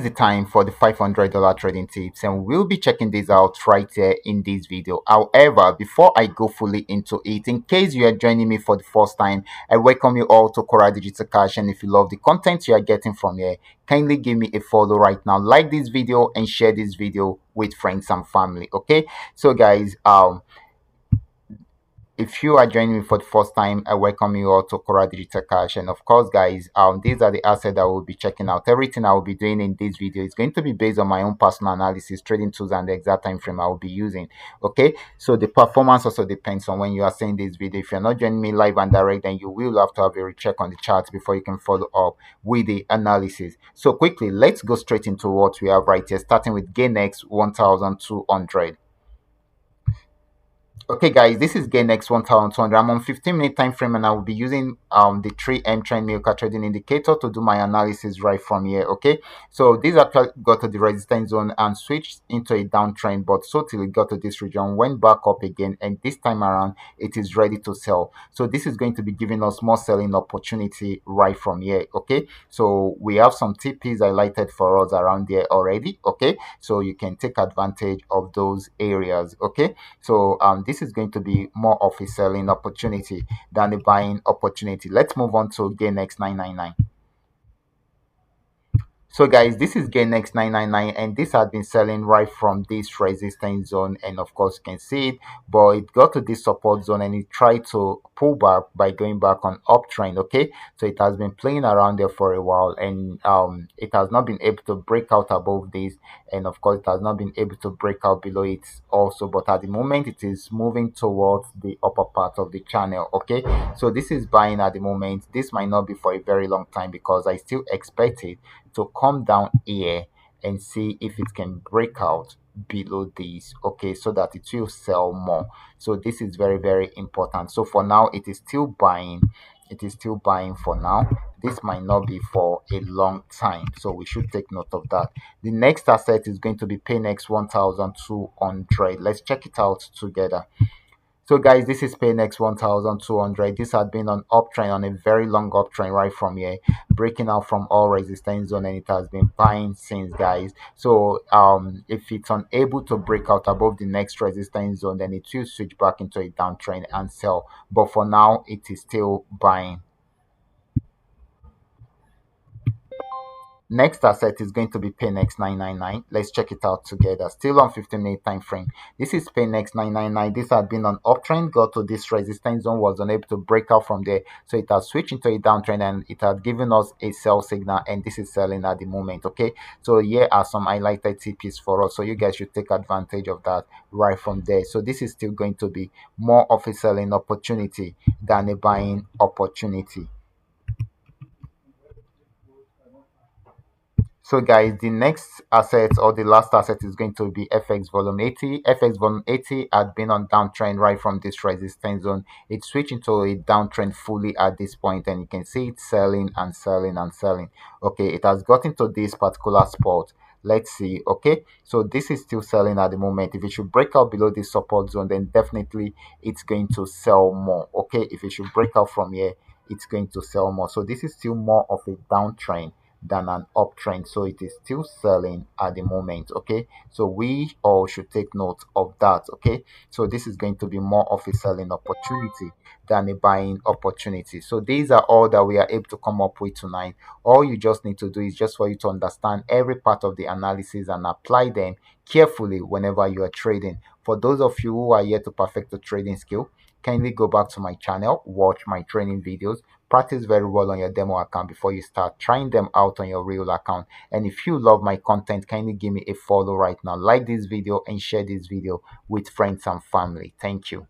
The time for the $500 trading tips, and we'll be checking this out right here in this video. However, before I go fully into it, in case you are joining me for the first time, I welcome you all to Qora Digital Cash. And if you love the content you are getting from here, kindly give me a follow right now, like this video and share this video with friends and family. Okay, so guys, if you are joining me for the first time, I welcome you all to Qora Digital Cash. And of course, guys, these are the assets that we'll be checking out. Everything I will be doing in this video is going to be based on my own personal analysis, trading tools, and the exact time frame I will be using. Okay, so the performance also depends on when you are seeing this video. If you're not joining me live and direct, then you will have to have a recheck on the chart before you can follow up with the analysis. So quickly, let's go straight into what we have right here, starting with GainX 1200. Okay, guys, this is GainX 1200. I'm on 15-minute time frame, and I will be using the 3M trend Milka trading indicator to do my analysis right from here. Okay, so this actually got to the resistance zone and switched into a downtrend, but so till it got to this region, went back up again, and this time around it is ready to sell. So this is going to be giving us more selling opportunity right from here. Okay, so we have some TPs highlighted for us around there already. Okay, so you can take advantage of those areas. Okay, so this is going to be more of a selling opportunity than a buying opportunity. Let's move on to GainX 999. So guys, this is GainX 999, and this had been selling right from this resistance zone, and of course you can see it, but it got to this support zone and it tried to pull back by going back on uptrend. Okay, so it has been playing around there for a while, and it has not been able to break out above this, and of course it has not been able to break out below it also, but at the moment it is moving towards the upper part of the channel. Okay, so this is buying at the moment. This might not be for a very long time because I still expect it to come down here and see if it can break out below this. Okay, so that it will sell more. So this is very, very important. So for now, it is still buying. It is still buying for now. This might not be for a long time, so we should take note of that. The next asset is going to be Paynex 1200. Let's check it out together. So guys, this is Paynex 1200. This had been on uptrend, on a very long uptrend right from here, breaking out from all resistance zone, and it has been buying since, guys. So if it's unable to break out above the next resistance zone, then it will switch back into a downtrend and sell. But for now, it is still buying. Next asset is going to be Paynex 999. Let's check it out together. Still on 15-minute time frame. This is Paynex 999. This had been on uptrend, got to this resistance zone, was unable to break out from there. So it has switched into a downtrend and it had given us a sell signal, and this is selling at the moment. Okay, so here are some highlighted TPs for us. So you guys should take advantage of that right from there. So this is still going to be more of a selling opportunity than a buying opportunity. So guys, the next asset or the last asset is going to be FX volume 80. FX volume 80 had been on downtrend right from this resistance zone. It switched into a downtrend fully at this point, and you can see it selling and selling and selling. Okay, it has gotten to this particular spot. Let's see. Okay, so this is still selling at the moment. If it should break out below this support zone, then definitely it's going to sell more. Okay, if it should break out from here, it's going to sell more. So this is still more of a downtrend than an uptrend, so it is still selling at the moment. Okay, so we all should take note of that. Okay, so this is going to be more of a selling opportunity than a buying opportunity. So these are all that we are able to come up with tonight. All you just need to do is just for you to understand every part of the analysis and apply them carefully whenever you are trading. For those of you who are yet to perfect the trading skill, kindly go back to my channel, watch my training videos, practice very well on your demo account before you start trying them out on your real account. And if you love my content, kindly give me a follow right now, like this video and share this video with friends and family. Thank you.